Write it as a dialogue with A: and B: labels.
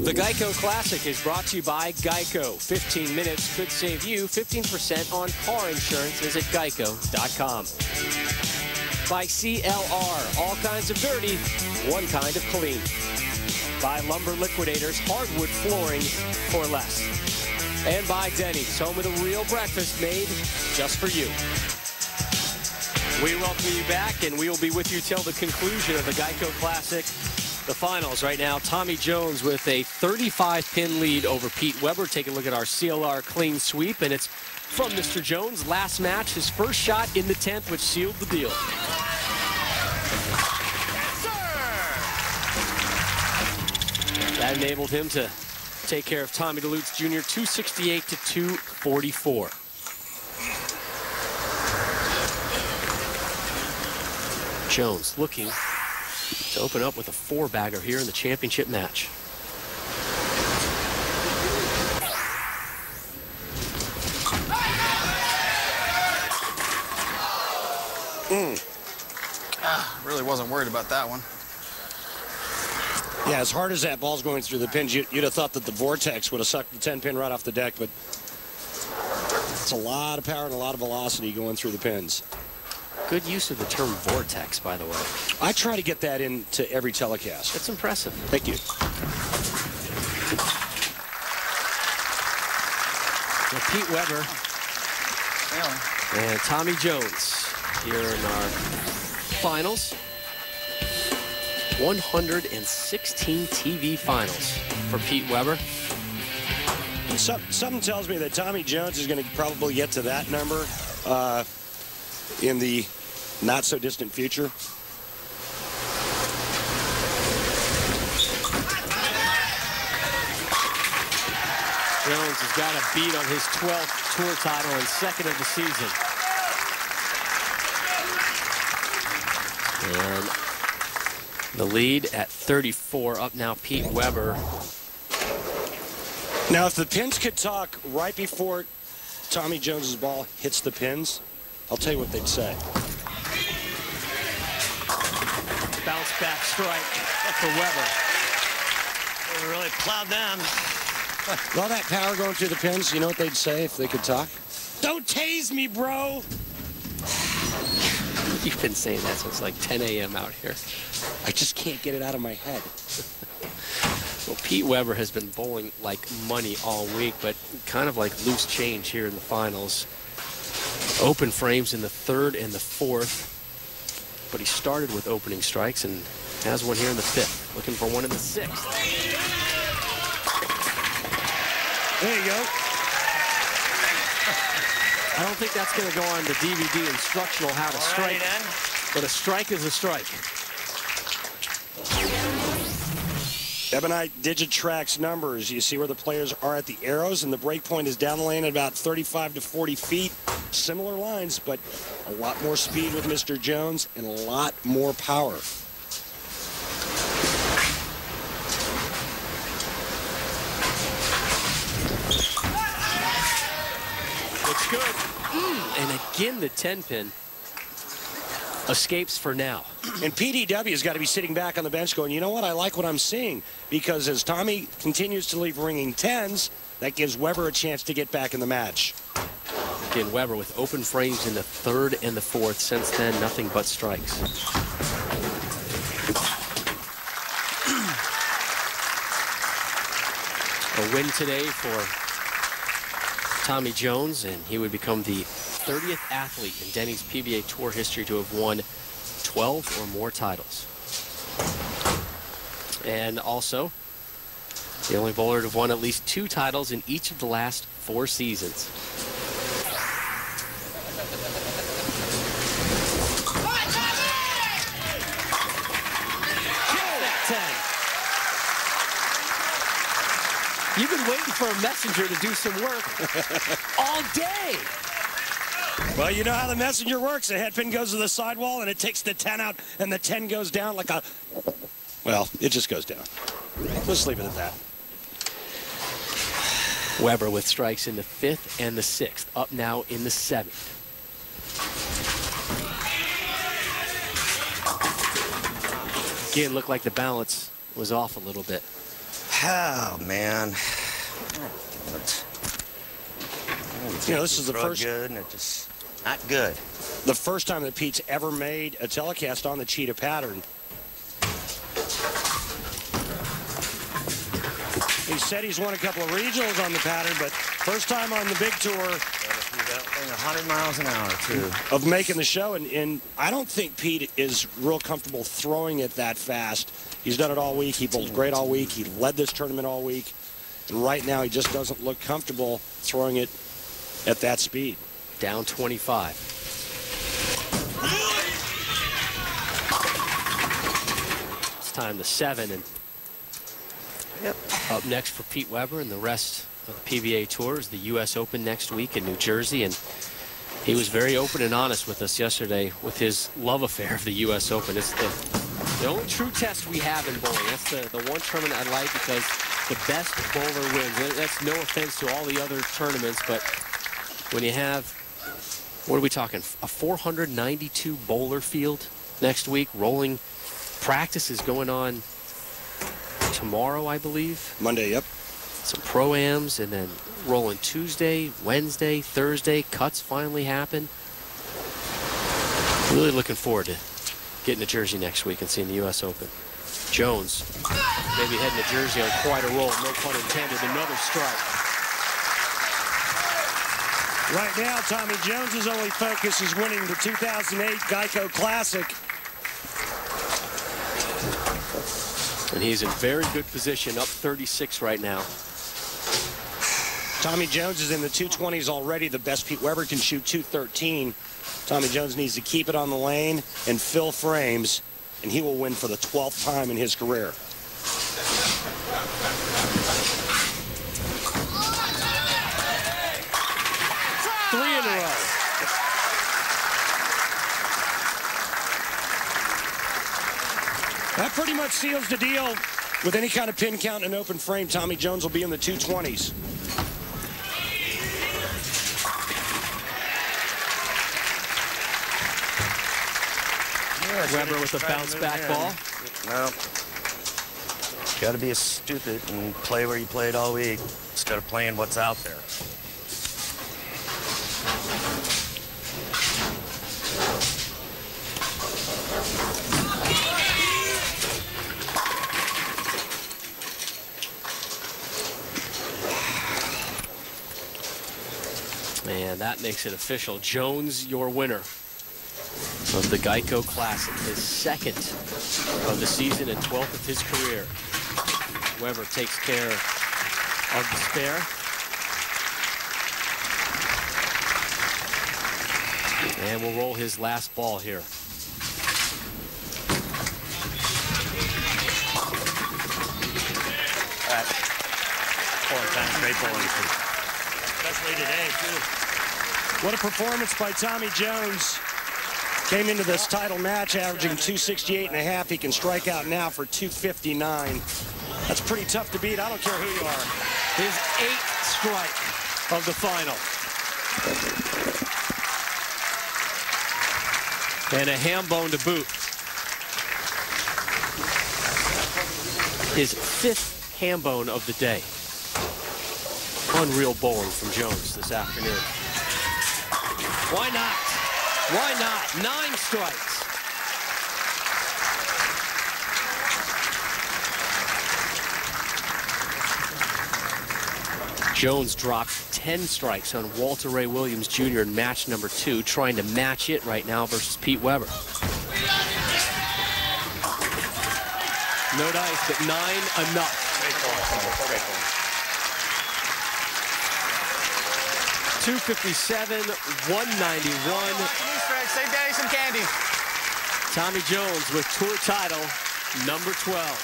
A: The Geico Classic is brought to you by Geico. 15 minutes could save you 15% on car insurance. Visit geico.com. By CLR, all kinds of dirty, one kind of clean. By Lumber Liquidators, hardwood flooring for less. And by Denny's, home of the real breakfast made just for you. We welcome you back, and we will be with you till the conclusion of the Geico Classic. The finals right now, Tommy Jones with a 35-pin lead over Pete Weber. Take a look at our CLR clean sweep, and it's from Mr. Jones. Last match, his first shot in the 10th, which sealed the deal. That enabled him to take care of Tommy DeLutz Jr. 268 to 244. Jones looking to open up with a 4-bagger here in the championship match.
B: Really wasn't worried about that one.
C: Yeah, as hard as that ball's going through the pins, you'd have thought that the Vortex would have sucked the 10-pin right off the deck, but it's a lot of power and a lot of velocity going through the pins.
A: Good use of the term Vortex, by the way.
C: I try to get that into every telecast.
A: That's impressive.
C: Thank you.
A: So Pete Weber and Tommy Jones here in our finals. 116 TV finals for Pete Weber.
C: Something tells me that Tommy Jones is going to probably get to that number in the not-so-distant future.
A: Jones has got a beat on his 12th tour title and second of the season. And the lead at 34. Up now, Pete Weber.
C: Now, if the pins could talk right before Tommy Jones's ball hits the pins, I'll tell you what they'd say.
A: Bounce back strike for Weber.
D: They really plowed them.
C: With all that power going through the pins, you know what they'd say if they could talk? Don't tase me, bro!
A: You've been saying that since like 10 a.m. out here.
C: I just can't get it out of my head.
A: Well, Pete Weber has been bowling like money all week, but kind of like loose change here in the finals. Open frames in the 3rd and the 4th, but he started with opening strikes and has one here in the 5th. Looking for one in the 6th.
C: There you go.
A: I don't think that's going to go on the DVD instructional how to strike, but a strike is a strike.
C: Ebonite Digitrax numbers. You see where the players are at the arrows, and the break point is down the lane at about 35 to 40 feet. Similar lines, but a lot more speed with Mr. Jones and a lot more power.
A: Looks good. And again, the 10-pin escapes for now.
C: And PDW's got to be sitting back on the bench going, you know what, I like what I'm seeing. Because as Tommy continues to leave ringing 10s, that gives Weber a chance to get back in the match.
A: Again, Weber with open frames in the 3rd and the 4th. Since then, nothing but strikes. A win today for Tommy Jones, and he would become the 30th athlete in Denny's PBA Tour history to have won 12 or more titles. And also, the only bowler to have won at least 2 titles in each of the last 4 seasons. You've been waiting for a messenger to do some work all day.
C: Well, you know how the messenger works. The head pin goes to the sidewall, and it takes the 10 out, and the 10 goes down like a... Well, it just goes down. Let's leave it at that.
A: Weber with strikes in the 5th and the 6th. Up now in the 7th. Again, looked like the balance was off a little bit.
D: Oh, man.
C: You know, this is the
D: Throw it
C: first
D: good, and it just not good.
C: the first time that Pete's ever made a telecast on the cheetah pattern. He said he's won a couple of regionals on the pattern, but first time on the big tour
D: That thing 100 miles an hour, too.
C: of making the show. And I don't think Pete is real comfortable throwing it that fast. He's done it all week. He bowled great all week. He led this tournament all week. And right now, he just doesn't look comfortable throwing it at that speed.
A: Down 25. It's time to 7. And
D: Yep.
A: up next for Pete Weber and the rest of the PBA Tour is the U.S. Open next week in New Jersey. And he was very open and honest with us yesterday with his love affair of the U.S. Open. It's the only true test we have in bowling. That's the one tournament I like because the best bowler wins. That's no offense to all the other tournaments, but when you have, what are we talking, a 492 bowler field next week, rolling practice is going on tomorrow, I believe.
C: Monday, yep.
A: Some pro-ams, and then rolling Tuesday, Wednesday, Thursday. Cuts finally happen. Really looking forward to getting to Jersey next week and seeing the U.S. Open. Jones maybe heading to Jersey on quite a roll, no pun intended. Another strike.
C: Right now, Tommy Jones's only focus is winning the 2008 Geico Classic.
A: And he's in very good position, up 36 right now.
C: Tommy Jones is in the 220s already. The best Pete Weber can shoot 213. Tommy Jones needs to keep it on the lane and fill frames, and he will win for the 12th time in his career.
A: Three in a row.
C: That pretty much seals the deal. With any kind of pin count and open frame, Tommy Jones will be in the 220s.
A: Weber with a bounce back ball.
D: No. Got to be stupid and play where you played all week instead of playing what's out there.
A: And that makes it official. Jones, your winner of the Geico Classic, his second of the season and 12th of his career. Weber takes care of the spare. And we'll roll his last ball here.
D: Great bowling. Especially today, too.
C: What a performance by Tommy Jones. Came into this title match averaging 268.5. He can strike out now for 259. That's pretty tough to beat. I don't care who you are.
A: His 8th strike of the final. And a ham bone to boot. His 5th ham bone of the day. Unreal bowling from Jones this afternoon. Why not? Why not? 9 strikes. Jones dropped 10 strikes on Walter Ray Williams Jr. in match number 2, trying to match it right now versus Pete Weber. No dice, but 9 enough.
D: Great ball. Great ball.
A: 257, 191.
B: Save Daddy some candy.
A: Tommy Jones with tour title number 12.